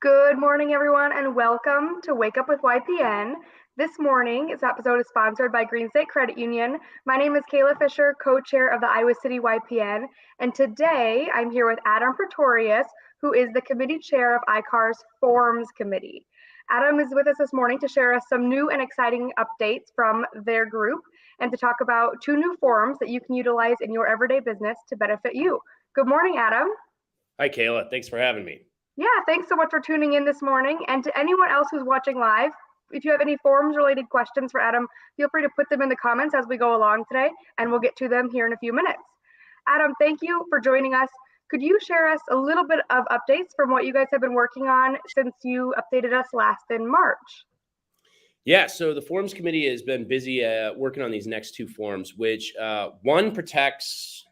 Good morning, everyone, and welcome to Wake Up with YPN. This morning's episode is sponsored by Green State Credit Union. My name is Kayla Fisher, co-chair of the Iowa City YPN, and today I'm here with Adam Pretorius, who is the committee chair of ICAAR's Forms Committee. Adam is with us this morning to share us some new and exciting updates from their group and to talk about two new forms that you can utilize in your everyday business to benefit you. Good morning, Adam. Hi, Kayla. Thanks for having me. Yeah, thanks so much for tuning in this morning. And to anyone else who's watching live, if you have any forms related questions for Adam, feel free to put them in the comments as we go along today, and we'll get to them here in a few minutes. Adam, thank you for joining us. Could you share us a little bit of updates from what you guys have been working on since you updated us last in March? Yeah, so the Forms Committee has been busy working on these next two forms, which one protects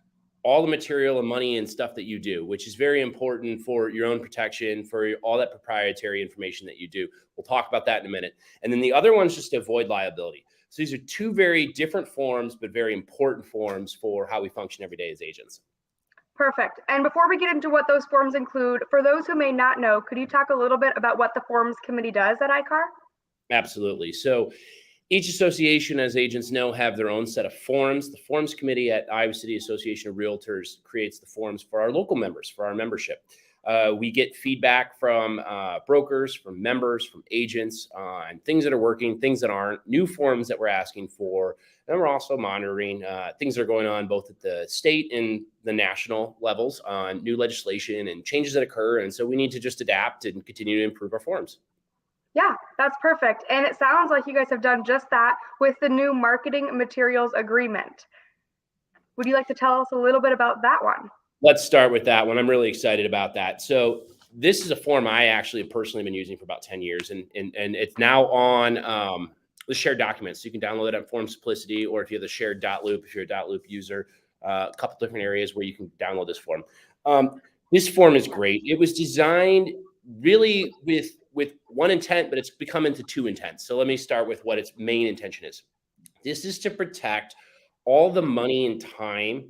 all the material and money and stuff that you do, which is very important for your own protection, for all that proprietary information that you do. We'll talk about that in a minute. And then the other one's just to avoid liability. So these are two very different forms, but very important forms for how we function every day as agents. Perfect. And before we get into what those forms include, for those who may not know, could you talk a little bit about what the Forms Committee does at ICAAR? Absolutely. So each association, as agents know, have their own set of forms. The Forms Committee at Iowa City Association of Realtors creates the forms for our local members, for our membership. We get feedback from brokers, from members, from agents on things that are working, things that aren't, new forms that we're asking for. And we're also monitoring things that are going on both at the state and the national levels on new legislation and changes that occur. And so we need to just adapt and continue to improve our forms. Yeah, that's perfect. And it sounds like you guys have done just that with the new marketing materials agreement. Would you like to tell us a little bit about that one? Let's start with that one. I'm really excited about that. So this is a form I actually have personally been using for about 10 years, and it's now on the shared documents. So you can download it on Form Simplicity, or if you have the shared .loop, if you're a .loop user, a couple different areas where you can download this form. This form is great. It was designed really with one intent, but it's become into two intents. So let me start with what its main intention is. This is to protect all the money and time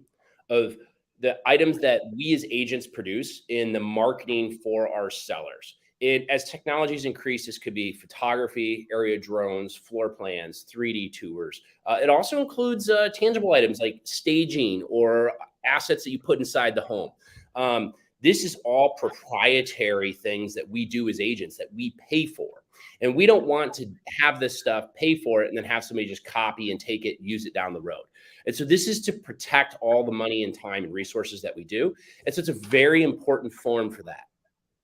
of the items that we as agents produce in the marketing for our sellers. As technologies increase, this could be photography, area drones, floor plans, 3D tours. It also includes tangible items like staging or assets that you put inside the home. This is all proprietary things that we do as agents that we pay for. And we don't want to have this stuff, pay for it, and then have somebody just copy and take it, use it down the road. And so this is to protect all the money and time and resources that we do. And so it's a very important form for that.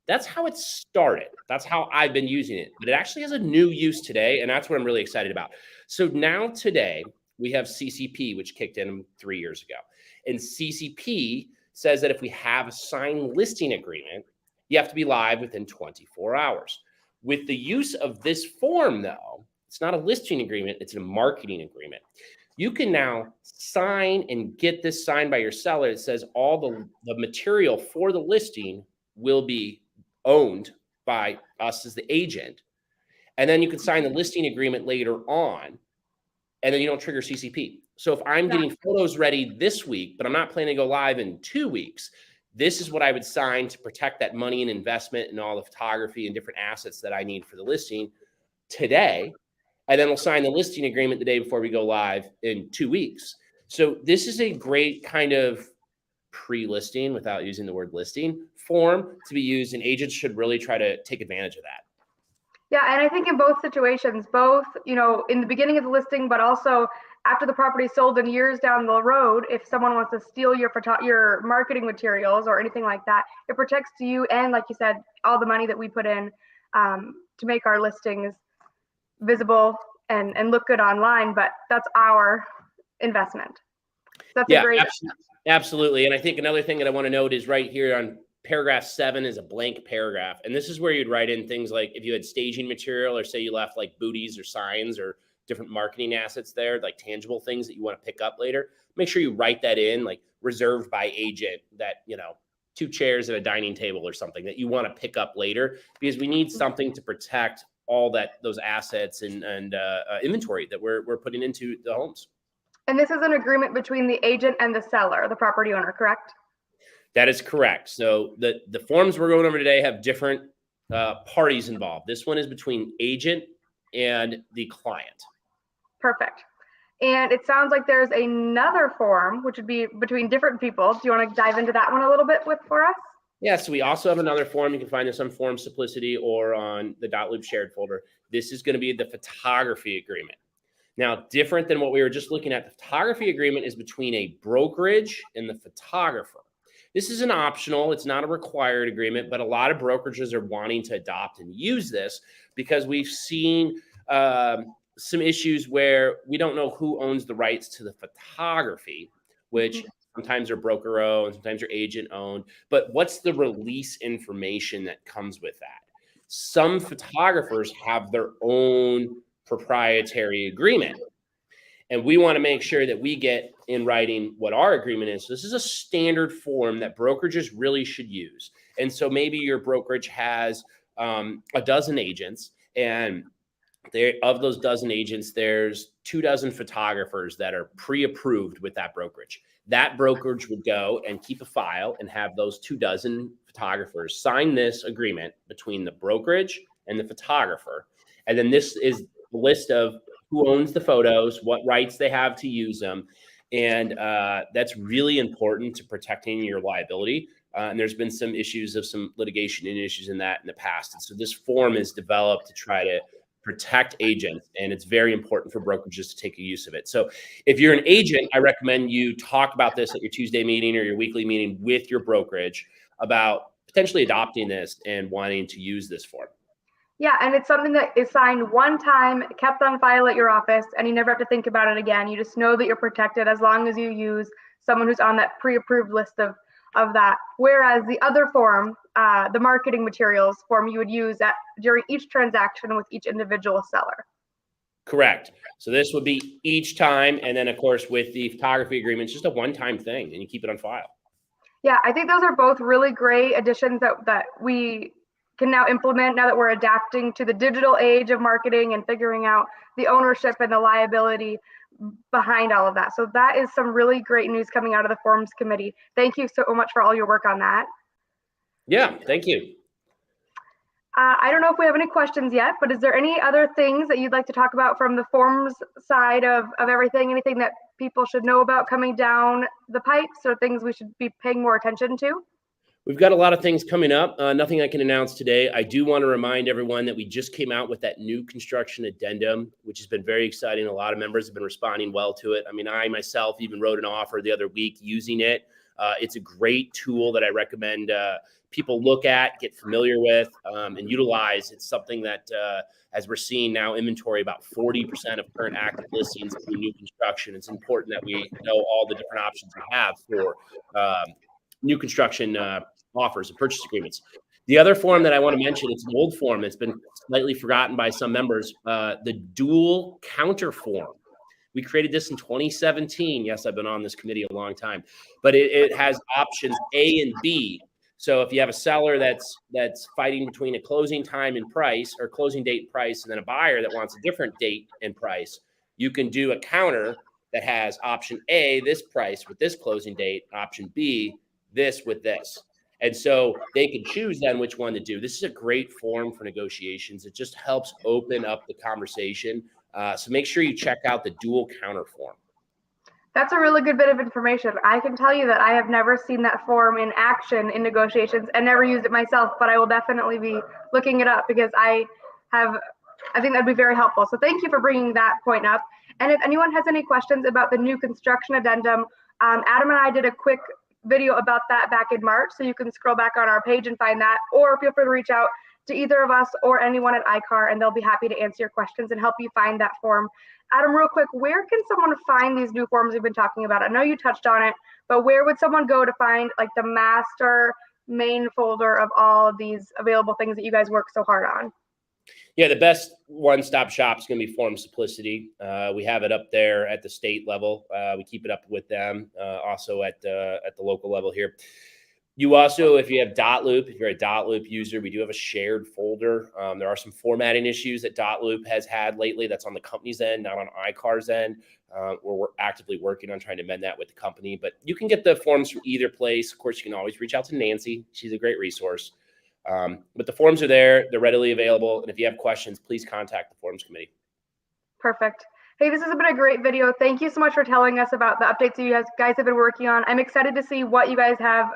That's how it started. That's how I've been using it. But it actually has a new use today, and that's what I'm really excited about. So now today, we have CCP, which kicked in 3 years ago. And CCP says that if we have a signed listing agreement, you have to be live within 24 hours. With the use of this form, though, it's not a listing agreement, it's a marketing agreement. You can now sign and get this signed by your seller. It says all the material for the listing will be owned by us as the agent. And then you can sign the listing agreement later on, and then you don't trigger CCP. So if I'm getting photos ready this week, but I'm not planning to go live in 2 weeks, this is what I would sign to protect that money and investment and all the photography and different assets that I need for the listing today. And then we'll sign the listing agreement the day before we go live in 2 weeks. So this is a great kind of pre-listing, without using the word listing, form to be used, and agents should really try to take advantage of that. Yeah, and I think in both situations, both, in the beginning of the listing, but also after the property is sold and years down the road, if someone wants to steal your marketing materials or anything like that, it protects you and, like you said, all the money that we put in to make our listings visible and look good online, but that's our investment. That's a great. Absolutely. And I think another thing that I want to note is right here on paragraph 7 is a blank paragraph. And this is where you'd write in things like if you had staging material, or say you left like booties or signs or different marketing assets there, like tangible things that you want to pick up later, make sure you write that in, like reserved by agent, that, 2 chairs at a dining table or something that you want to pick up later, because we need something to protect all those assets and inventory that we're putting into the homes. And this is an agreement between the agent and the seller, the property owner, correct? That is correct. So the forms we're going over today have different parties involved. This one is between agent and the client. Perfect. And it sounds like there's another form, which would be between different people. Do you want to dive into that one a little bit for us? Yeah, so we also have another form. You can find this on Form Simplicity or on the .loop shared folder. This is going to be the photography agreement. Now, different than what we were just looking at, the photography agreement is between a brokerage and the photographer. This is an optional, it's not a required agreement, but a lot of brokerages are wanting to adopt and use this because we've seen some issues where we don't know who owns the rights to the photography, which sometimes are broker owned, sometimes are agent owned, but what's the release information that comes with that? Some photographers have their own proprietary agreement. And we want to make sure that we get in writing what our agreement is. So this is a standard form that brokerages really should use. And so maybe your brokerage has a dozen agents, and of those dozen agents, there's 24 photographers that are pre-approved with that brokerage. That brokerage would go and keep a file and have those 24 photographers sign this agreement between the brokerage and the photographer. And then this is the list of who owns the photos, what rights they have to use them. And that's really important to protecting your liability. And there's been some issues of some litigation and issues in that in the past. And so this form is developed to try to protect agents, and it's very important for brokerages to take a use of it. So if you're an agent, I recommend you talk about this at your Tuesday meeting or your weekly meeting with your brokerage about potentially adopting this and wanting to use this form. Yeah, and it's something that is signed one time, kept on file at your office, and you never have to think about it again. You just know that you're protected as long as you use someone who's on that pre-approved list of that. Whereas the other form, the marketing materials form, you would use during each transaction with each individual seller. Correct. So this would be each time, and then of course with the photography agreement, it's just a one-time thing, and you keep it on file. Yeah, I think those are both really great additions that we can now implement now that we're adapting to the digital age of marketing and figuring out the ownership and the liability behind all of that. So that is some really great news coming out of the Forms Committee. Thank you so much for all your work on that. Yeah, thank you. I don't know if we have any questions yet, but is there any other things that you'd like to talk about from the forms side of everything? Anything that people should know about coming down the pipes, or things we should be paying more attention to? We've got a lot of things coming up. Nothing I can announce today. I do want to remind everyone that we just came out with that new construction addendum, which has been very exciting. A lot of members have been responding well to it. I mean, I myself even wrote an offer the other week using it. It's a great tool that I recommend people look at, get familiar with, and utilize. It's something that, as we're seeing now, inventory about 40% of current active listings in new construction. It's important that we know all the different options we have for new construction offers and purchase agreements. The other form that I want to mention, it's an old form. It's been slightly forgotten by some members, the dual counter form. We created this in 2017. Yes, I've been on this committee a long time, but it has options A and B. So if you have a seller that's fighting between a closing time and price, or closing date and price, and then a buyer that wants a different date and price, you can do a counter that has option A, this price with this closing date, option B, this with this. And so they can choose then which one to do. This is a great form for negotiations. It just helps open up the conversation. So make sure you check out the dual counter form. That's a really good bit of information. I can tell you that I have never seen that form in action in negotiations and never used it myself, but I will definitely be looking it up because I think that'd be very helpful. So thank you for bringing that point up. And if anyone has any questions about the new construction addendum, Adam and I did a quick video about that back in March, so you can scroll back on our page and find that, or feel free to reach out to either of us or anyone at ICAAR, and they'll be happy to answer your questions and help you find that form. Adam, real quick, where can someone find these new forms we've been talking about? I know you touched on it, but where would someone go to find like the master main folder of all of these available things that you guys work so hard on? Yeah, the best one-stop shop is going to be Form Simplicity. We have it up there at the state level. We keep it up with them, also at the local level here. You also, if you have .loop, if you're a .loop user, we do have a shared folder. There are some formatting issues that .loop has had lately. That's on the company's end, not on ICAAR's end. We're actively working on trying to mend that with the company. But you can get the forms from either place. Of course, you can always reach out to Nancy. She's a great resource. But the forms are there. They're readily available. And if you have questions, please contact the Forms Committee. Perfect. Hey, this has been a great video. Thank you so much for telling us about the updates that you guys have been working on. I'm excited to see what you guys have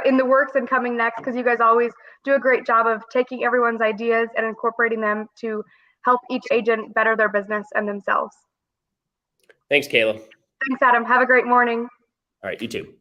in the works and coming next, because you guys always do a great job of taking everyone's ideas and incorporating them to help each agent better their business and themselves. Thanks, Kayla. Thanks, Adam. Have a great morning. All right, you too.